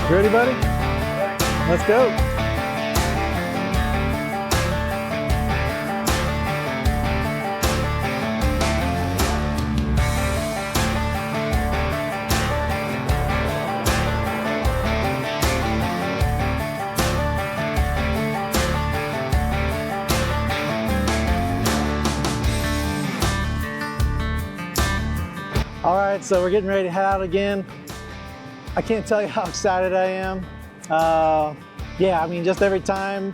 You ready, buddy? Let's go. All right, so we're getting ready to head out again. I can't tell you how excited I am. Yeah, I mean, just every time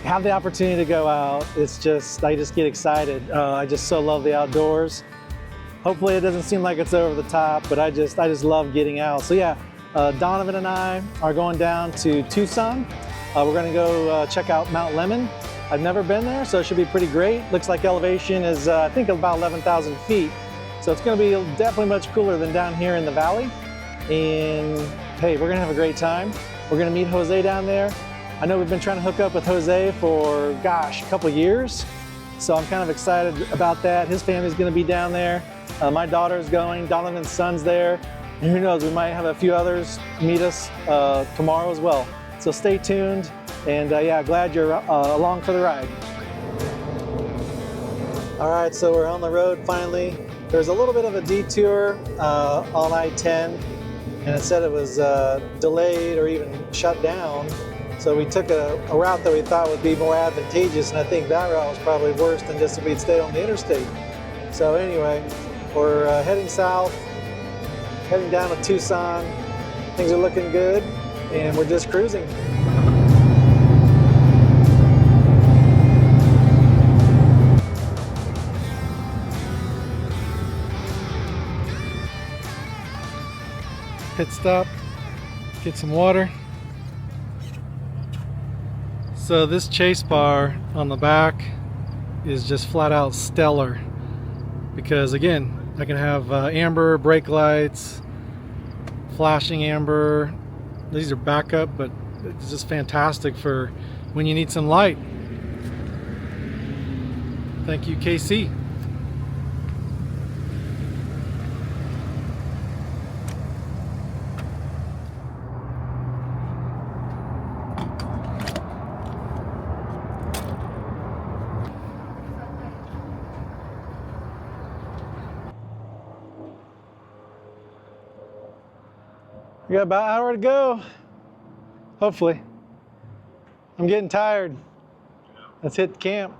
I have the opportunity to go out, I just get excited. I just so love the outdoors. Hopefully it doesn't seem like it's over the top, but I just love getting out. So yeah, Donovan and I are going down to Tucson. We're gonna go check out Mount Lemmon. I've never been there, so it should be pretty great. Looks like elevation is, I think, about 11,000 feet. So it's gonna be definitely much cooler than down here in the valley. And hey, we're gonna have a great time. We're gonna meet Jose down there. I know we've been trying to hook up with Jose for, gosh, a couple of years. So I'm kind of excited about that. His family's gonna be down there. My daughter's going, Donovan's son's there. And who knows, we might have a few others meet us tomorrow as well. So stay tuned. And yeah, glad you're along for the ride. All right, so we're on the road finally. There's a little bit of a detour on I-10, and it said it was delayed or even shut down. So we took a route that we thought would be more advantageous, and I think that route was probably worse than just if we'd stayed on the interstate. So anyway, we're heading south, heading down to Tucson. Things are looking good, and we're just cruising. Pit stop, get some water. So this chase bar on the back is just flat out stellar because, again, I can have amber brake lights, flashing amber. These are backup, but it's just fantastic for when you need some light. Thank you, KC. We got about an hour to go, hopefully. I'm getting tired. Let's hit the camp.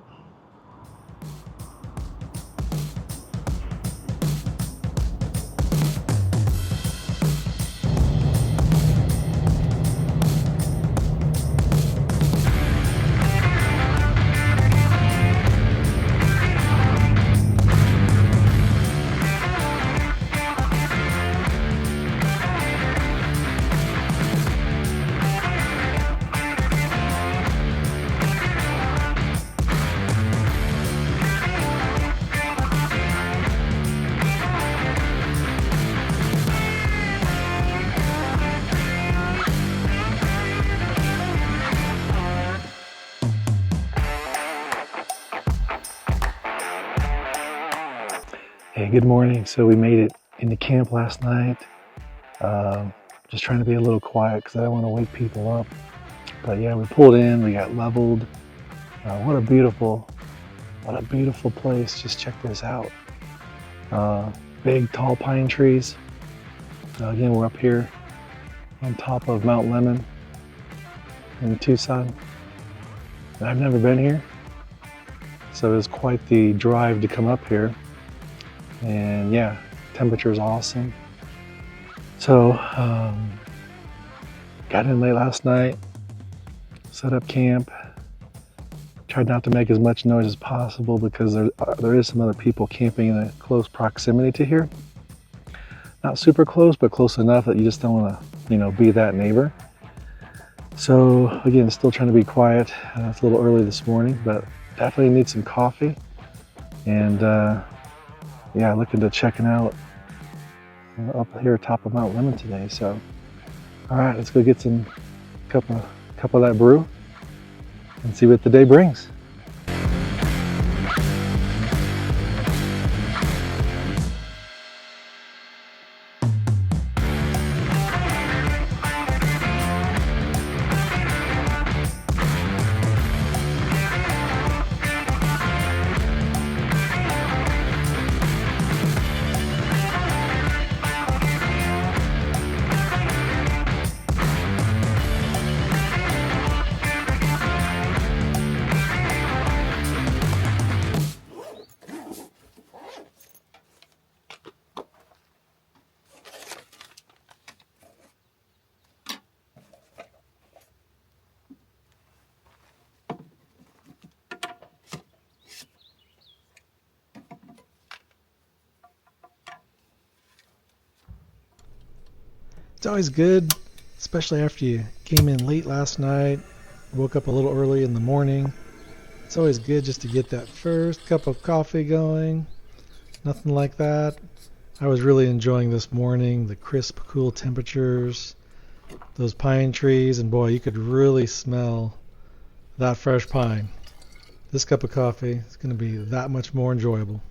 Hey, good morning. So we made it into camp last night. Just trying to be a little quiet because I don't want to wake people up. But yeah, we pulled in, we got leveled. What a beautiful place. Just check this out. Big tall pine trees. Again, we're up here on top of Mount Lemmon in Tucson. And I've never been here, so it was quite the drive to come up here. And yeah, temperature is awesome. So got in late last night, set up camp, tried not to make as much noise as possible because there is some other people camping in a close proximity to here. Not super close, but close enough that you just don't want to, be that neighbor. So again, still trying to be quiet. It's a little early this morning, but definitely need some coffee. And yeah, looking to checking out up here atop of Mount Lemmon today. So, all right, let's go get some cup of that brew and see what the day brings. It's always good, especially after you came in late last night, woke up a little early in the morning. It's always good just to get that first cup of coffee going. Nothing like that. I was really enjoying this morning, the crisp, cool temperatures, those pine trees, and boy, you could really smell that fresh pine. This cup of coffee is going to be that much more enjoyable.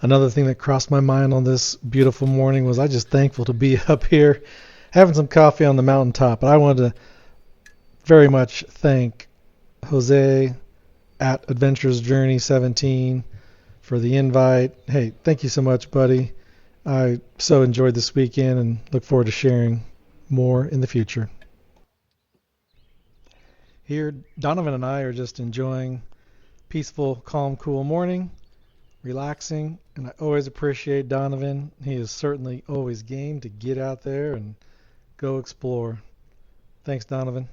Another thing that crossed my mind on this beautiful morning was I just thankful to be up here having some coffee on the mountaintop. But I wanted to very much thank Jose at Adventures Journey 17 for the invite. Hey, thank you so much, buddy. I so enjoyed this weekend and look forward to sharing more in the future. Here, Donovan and I are just enjoying peaceful, calm, cool morning, relaxing, and I always appreciate Donovan. He is certainly always game to get out there and go explore. Thanks, Donovan.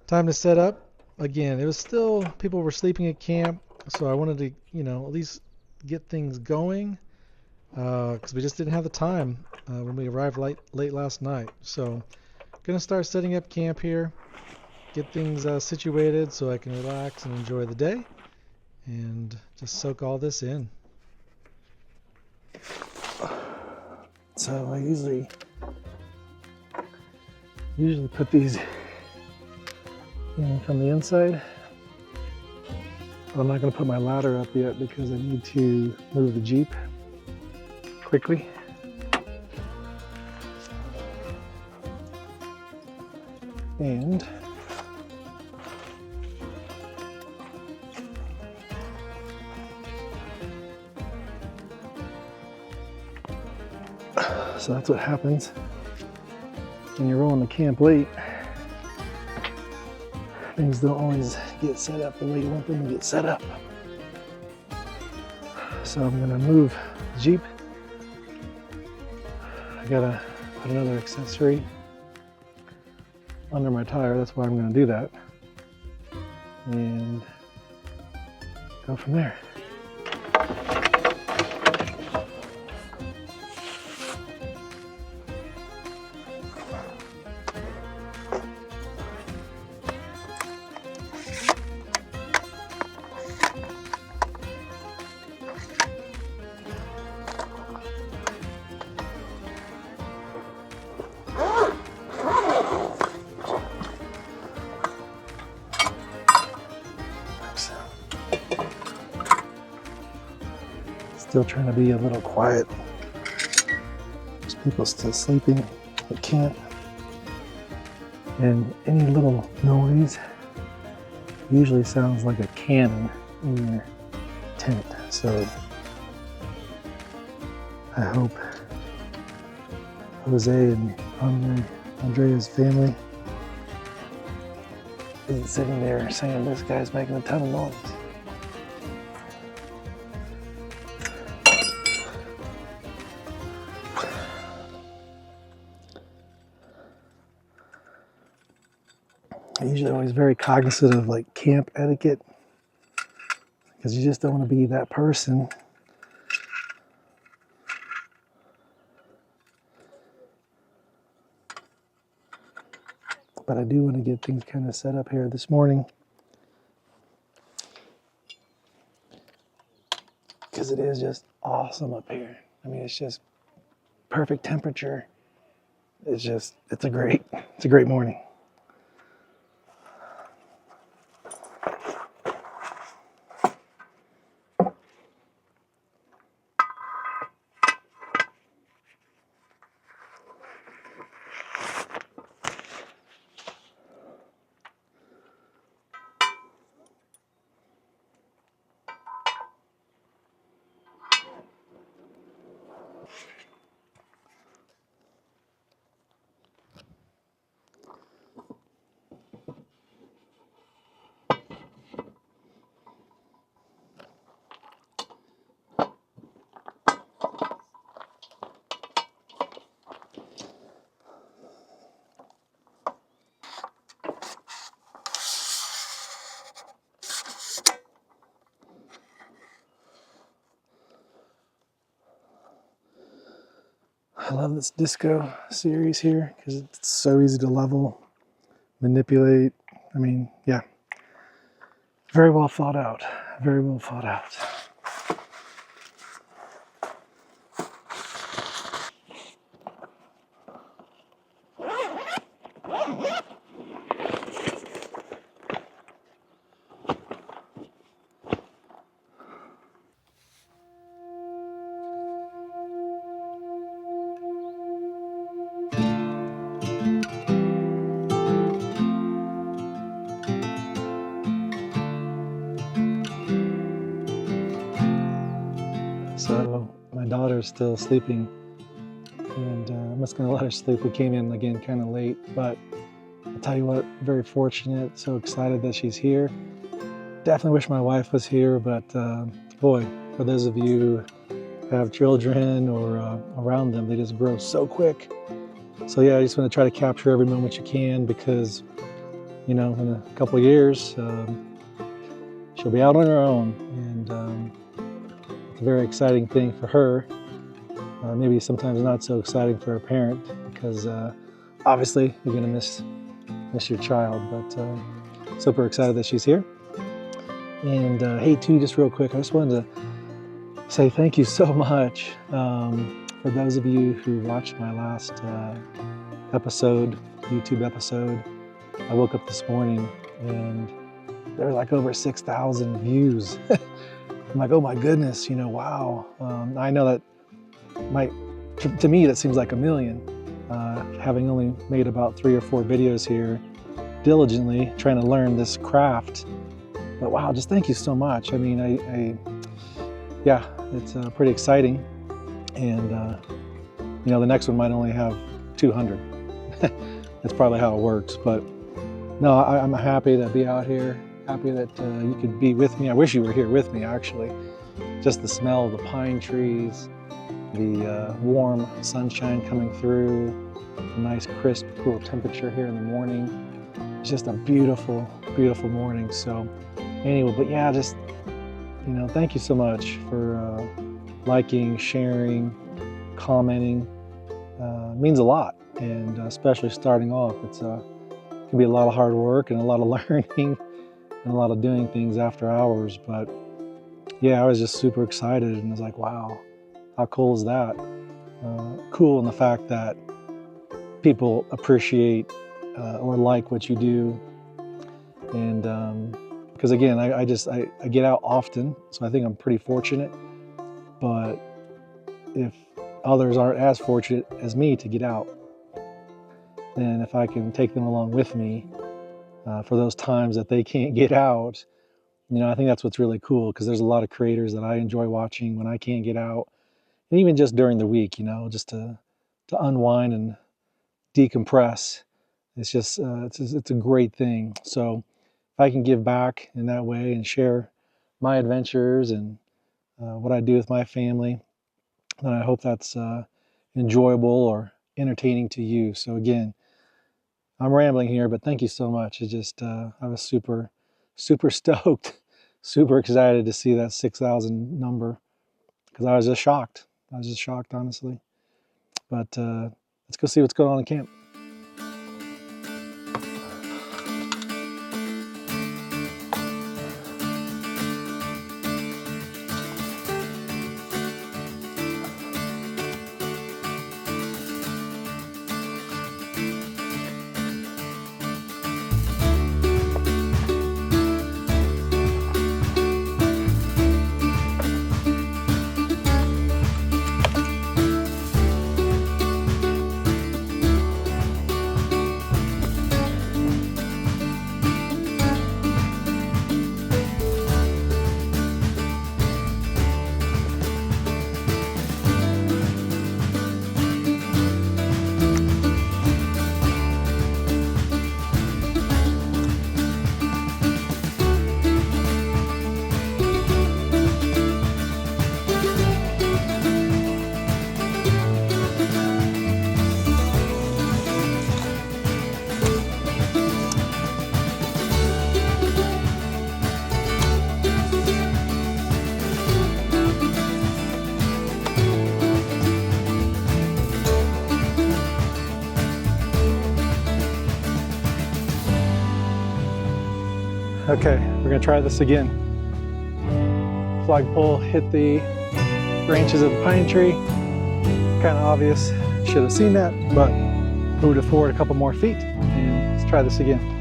Time to set up. Again, it was still, people were sleeping at camp, so I wanted to, at least get things going because we just didn't have the time when we arrived late last night. So, gonna start setting up camp here, get things situated so I can relax and enjoy the day, and just soak all this in. So I usually put these in from the inside. But I'm not going to put my ladder up yet because I need to move the Jeep quickly. And so that's what happens when you're rolling the camp late. Things don't always get set up the way you want them to get set up. So I'm gonna move the Jeep. I gotta put another accessory under my tire. That's why I'm gonna do that. And go from there. Still trying to be a little quiet. There's people still sleeping at camp. And any little noise usually sounds like a cannon in your tent. So I hope Jose and Andrea's family isn't sitting there saying this guy's making a ton of noise. I'm usually always very cognizant of like camp etiquette because you just don't want to be that person but I do want to get things kind of set up here this morning because it is just awesome up here. I mean, it's just perfect temperature. It's a great morning. I love this disco series here because it's so easy to level, manipulate. I mean, yeah, very well thought out. Very well thought out. So my daughter's still sleeping, and I'm just gonna let her sleep. We came in again kind of late, but I'll tell you what, very fortunate, so excited that she's here. Definitely wish my wife was here, but boy, for those of you who have children or around them, they just grow so quick. So yeah, I just want to try to capture every moment you can because, you know, in a couple of years, she'll be out on her own, and it's a very exciting thing for her. Maybe sometimes not so exciting for a parent because obviously you're gonna miss your child, but super excited that she's here. And hey, too, just real quick, I just wanted to say thank you so much for those of you who watched my last episode, YouTube episode. I woke up this morning and there were like over 6,000 views. I'm like, oh my goodness, you know, wow. I know that to me, that seems like a million. Having only made about 3 or 4 videos here, diligently trying to learn this craft. But wow, just thank you so much. I mean, yeah, it's pretty exciting. And you know, the next one might only have 200. That's probably how it works. But no, I'm happy to be out here. Happy that you could be with me. I wish you were here with me, actually. Just the smell of the pine trees, the warm sunshine coming through, a nice crisp, cool temperature here in the morning. It's just a beautiful, beautiful morning. So anyway, but yeah, just, you know, thank you so much for liking, sharing, commenting. It means a lot, and especially starting off. It can be a lot of hard work and a lot of learning and a lot of doing things after hours, but yeah, I was just super excited and I was like, wow, how cool is that? Cool in the fact that people appreciate or like what you do. And because again, I get out often, so I think I'm pretty fortunate. But if others aren't as fortunate as me to get out, then if I can take them along with me for those times that they can't get out, you know, I think that's what's really cool, because there's a lot of creators that I enjoy watching when I can't get out, and even just during the week, you know, just to unwind and decompress. It's just it's a great thing. So if I can give back in that way and share my adventures and what I do with my family, then I hope that's enjoyable or entertaining to you. So again, I'm rambling here, but thank you so much. It just I was super stoked, super excited to see that 6,000 number, because I was just shocked. I was just shocked, honestly. But let's go see what's going on in camp. Okay, we're gonna try this again. Flagpole hit the branches of the pine tree. Kind of obvious, should have seen that, but moved it forward a couple more feet, and let's try this again.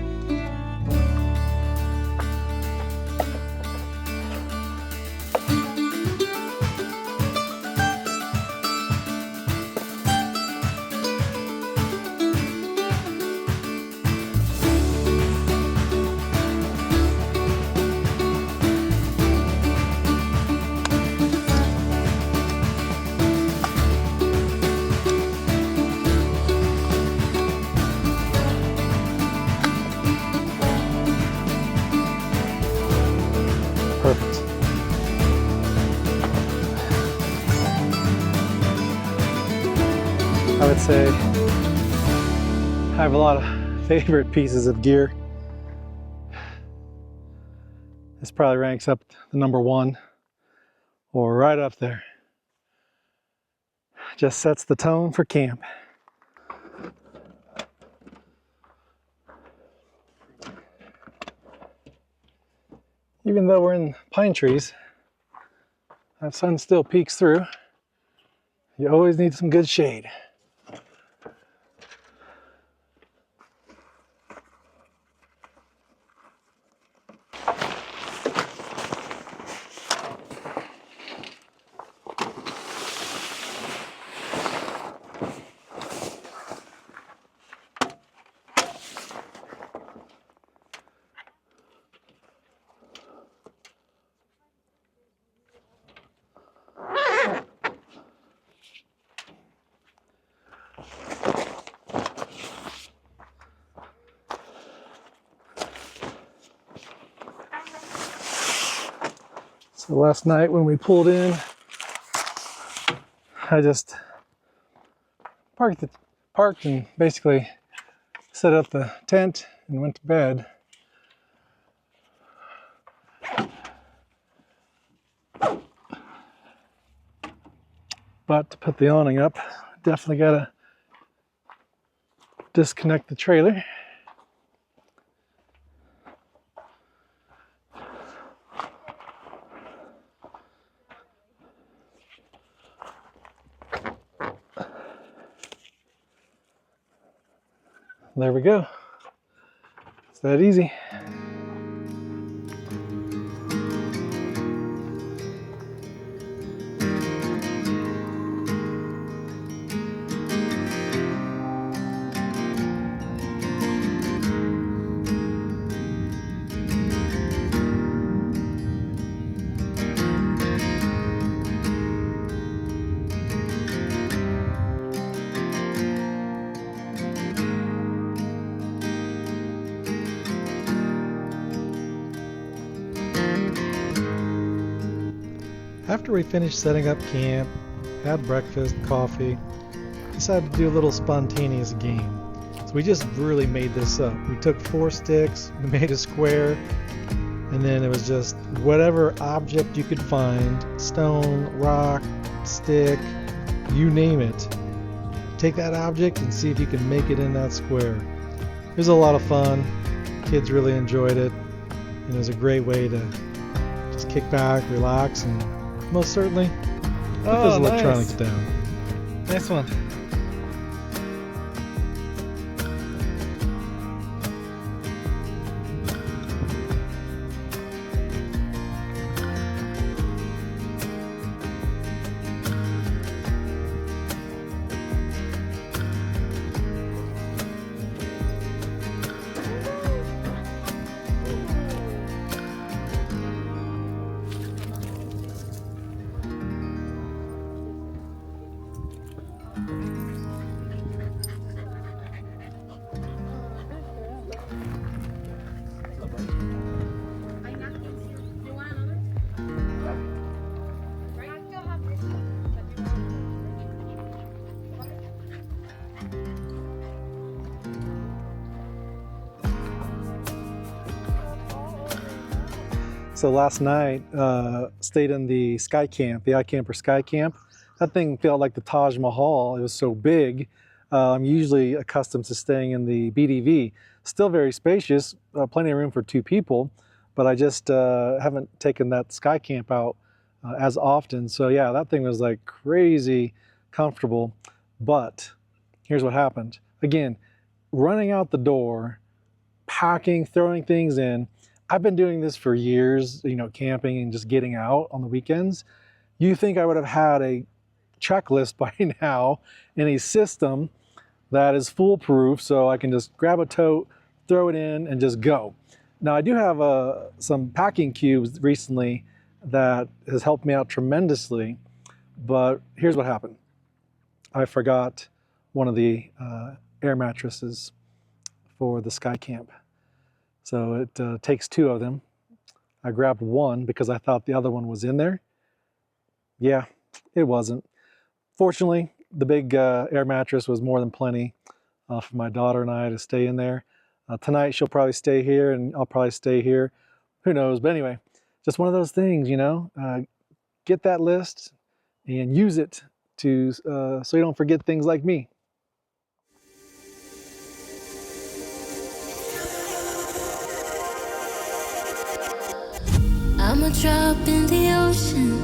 Perfect. I would say I have a lot of favorite pieces of gear. This probably ranks up the number one or right up there. Just sets the tone for camp. Even though we're in pine trees, that sun still peeks through. You always need some good shade. So last night when we pulled in, I just parked and basically set up the tent and went to bed. But to put the awning up, definitely gotta disconnect the trailer. There we go. It's that easy. After we finished setting up camp, had breakfast, coffee, decided to do a little spontaneous game. So we just really made this up. We took 4 sticks, we made a square, and then it was just whatever object you could find, stone, rock, stick, you name it. Take that object and see if you can make it in that square. It was a lot of fun. Kids really enjoyed it. And it was a great way to just kick back, relax, and most certainly put those electronics down. Nice one. So last night, stayed in the Sky Camp, the iCamper Sky Camp. That thing felt like the Taj Mahal. It was so big. I'm usually accustomed to staying in the BDV. Still very spacious, plenty of room for 2 people, but I just haven't taken that sky camp out as often. So yeah, that thing was like crazy comfortable. But here's what happened. Again, running out the door, packing, throwing things in. I've been doing this for years, you know, camping and just getting out on the weekends. You think I would have had a checklist by now and a system that is foolproof, so I can just grab a tote, throw it in, and just go. Now I do have some packing cubes recently that has helped me out tremendously, but here's what happened. I forgot one of the air mattresses for the sky camp. So it takes 2 of them. I grabbed one because I thought the other one was in there. Yeah, it wasn't. Fortunately, the big air mattress was more than plenty for my daughter and I to stay in there. Tonight she'll probably stay here and I'll probably stay here. Who knows? But anyway, just one of those things, you know. Get that list and use it to so you don't forget things like me. I'm a drop in the ocean,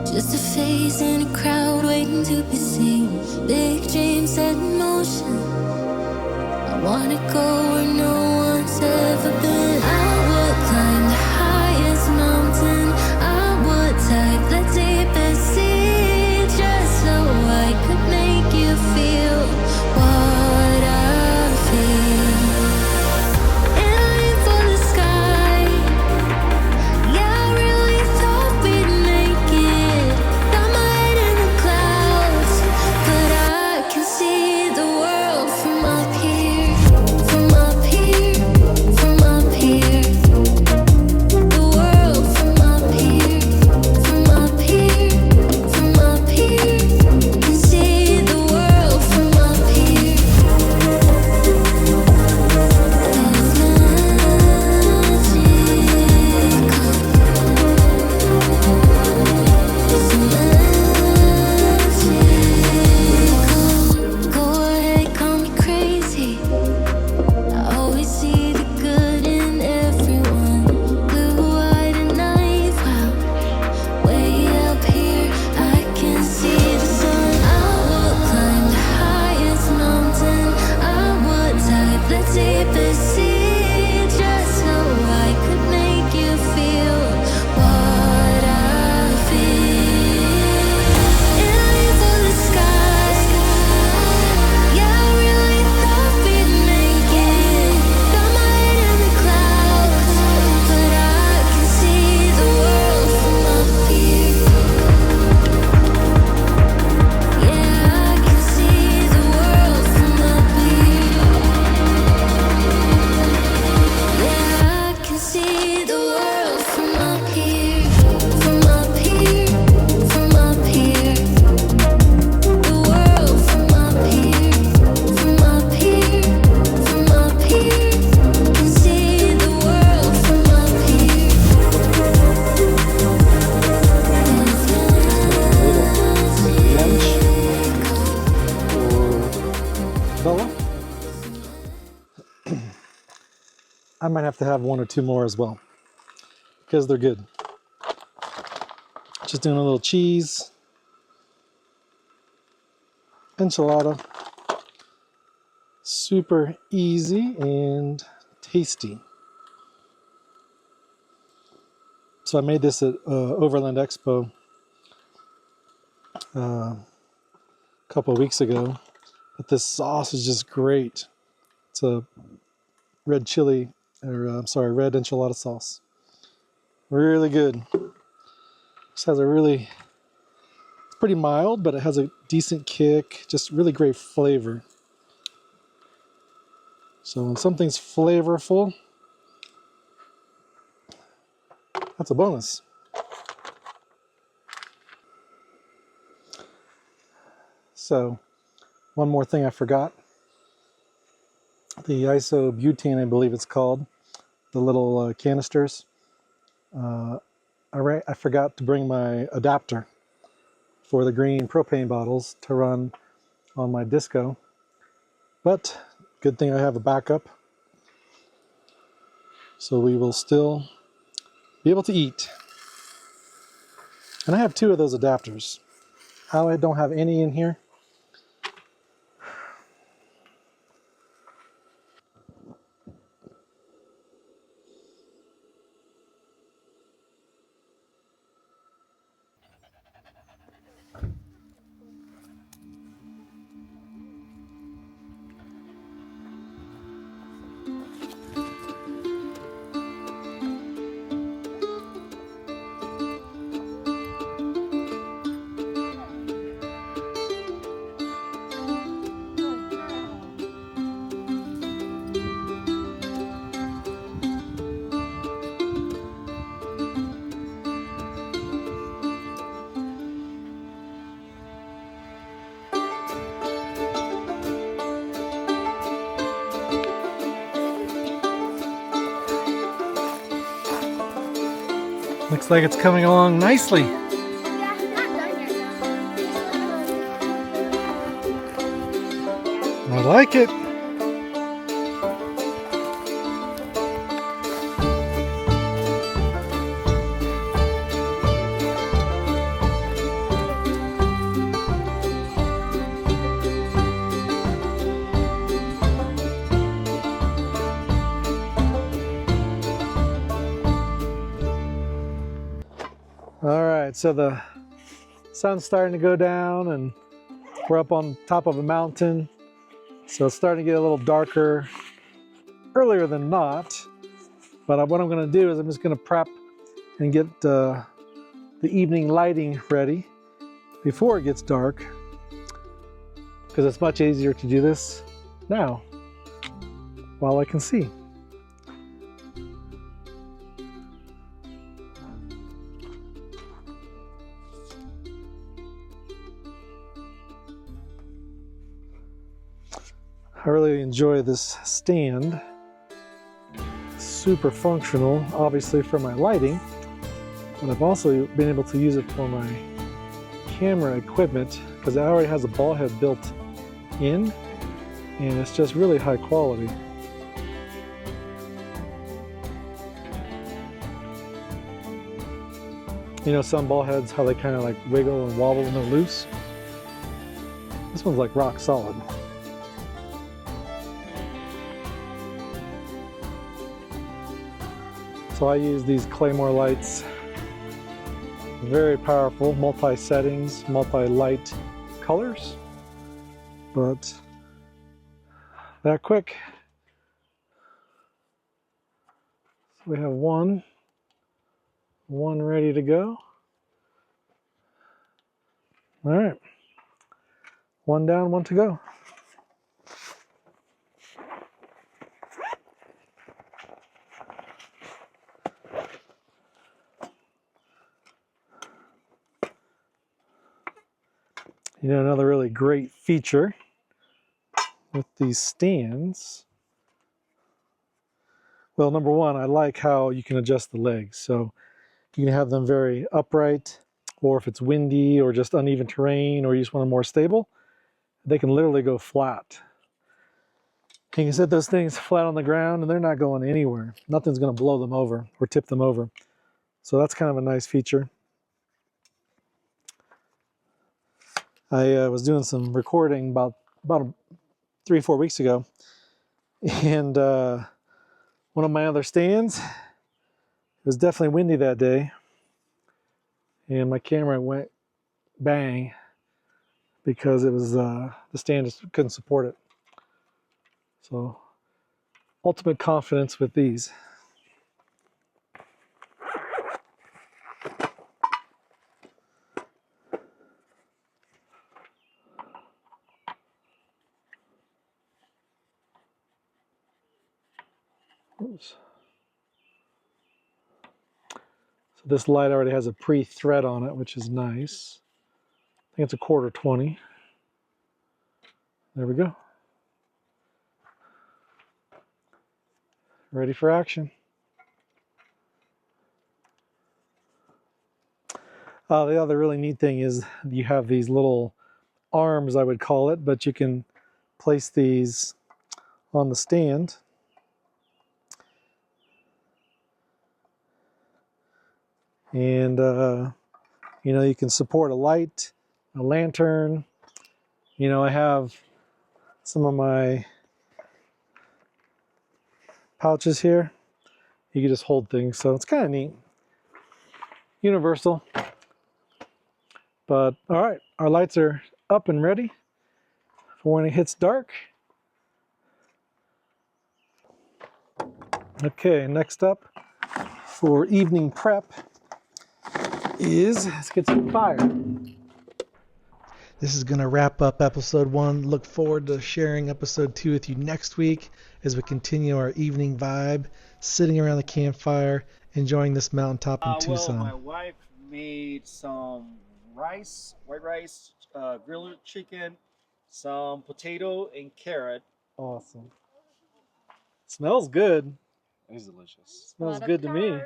just a face in a crowd waiting to be seen. Big dreams set in motion, I wanna go where no one's ever been. I would climb the highest mountain, I would dive the deepest sea, just so I could make you feel what I feel. Aiming for the sky, yeah, I really thought we'd make it. Got my head in the clouds, but I can see the world from up here, from up here, from up here. The world from up here, from up here, from up here. Can see the world from up here. Go ahead, call me crazy. I always see the good in everyone. Blue-eyed and naive, wow. Way up here, I can see the sun. I would climb the highest mountain, I would dive the deepest sea, just so I could make you feel what I feel. Aiming for the sky, yeah, I really thought we'd make it. Got my head in the clouds, but I can see the world from up here. Yeah, I can see the world from up here. Yeah, I can see the world from up here, from up here, from up here. The world from up here, from up here, from up here. Can see the world from up here. For Bella, I might have to have 1 or 2 more as well because they're good. Just doing a little cheese, enchilada, super easy and tasty. So I made this at Overland Expo a couple of weeks ago, but this sauce is just great. It's a red chili, or red enchilada sauce. Really good. This has a really, it's pretty mild, but it has a decent kick, just really great flavor. So when something's flavorful, that's a bonus. So one more thing I forgot. The isobutane, I believe it's called, the little canisters. I forgot to bring my adapter for the green propane bottles to run on my disco, but good thing I have a backup. so we will still be able to eat. And I have 2 of those adapters. I don't have any in here. Looks like it's coming along nicely. I like it. All right, so the sun's starting to go down and we're up on top of a mountain. So it's starting to get a little darker earlier than not. But what I'm gonna do is I'm just gonna prep and get the evening lighting ready before it gets dark, because it's much easier to do this now while I can see. I really enjoy this stand. Super functional, obviously, for my lighting, but I've also been able to use it for my camera equipment because it already has a ball head built in, and it's just really high quality. You know, some ball heads, how they kind of like wiggle and wobble when they're loose. This one's like rock solid. So I use these Claymore lights. Very powerful, multi-settings, multi-light colors, but that quick. So we have one ready to go. All right, one down, one to go. You know, another really great feature with these stands, well, number one, I like how you can adjust the legs. So you can have them very upright, or if it's windy or just uneven terrain, or you just want them more stable, they can literally go flat. You can set those things flat on the ground and they're not going anywhere. Nothing's going to blow them over or tip them over. So that's kind of a nice feature. I was doing some recording about 3 or 4 weeks ago, and one of my other stands, it was definitely windy that day, and my camera went bang because it was the stand just couldn't support it. So ultimate confidence with these. Oops. So this light already has a pre-thread on it, which is nice. I think it's a 1/4-20. There we go. Ready for action. The other really neat thing is you have these little arms, I would call it, but you can place these on the stand. And, you know, you can support a light, a lantern. You know, I have some of my pouches here. You can just hold things, so it's kind of neat. Universal. But all right, our lights are up and ready for when it hits dark. Okay, next up for evening prep is, let's get some fire. This is going to wrap up episode 1. Look forward to sharing episode 2 with you next week as we continue our evening vibe, sitting around the campfire, enjoying this mountaintop in Tucson. Well, my wife made some rice, white rice, grilled chicken, some potato and carrot. Awesome. Smells good. It's delicious. Smells good to me.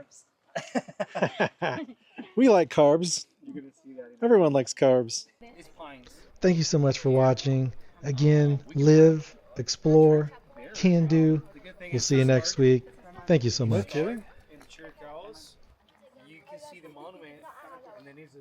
We like carbs. You're gonna see that. Everyone likes carbs. It's pines. Thank you so much for watching. Again, live, explore, can do. We'll see you next week. Thank you so much. kidding? In Church House, you can see the monument, and then there's a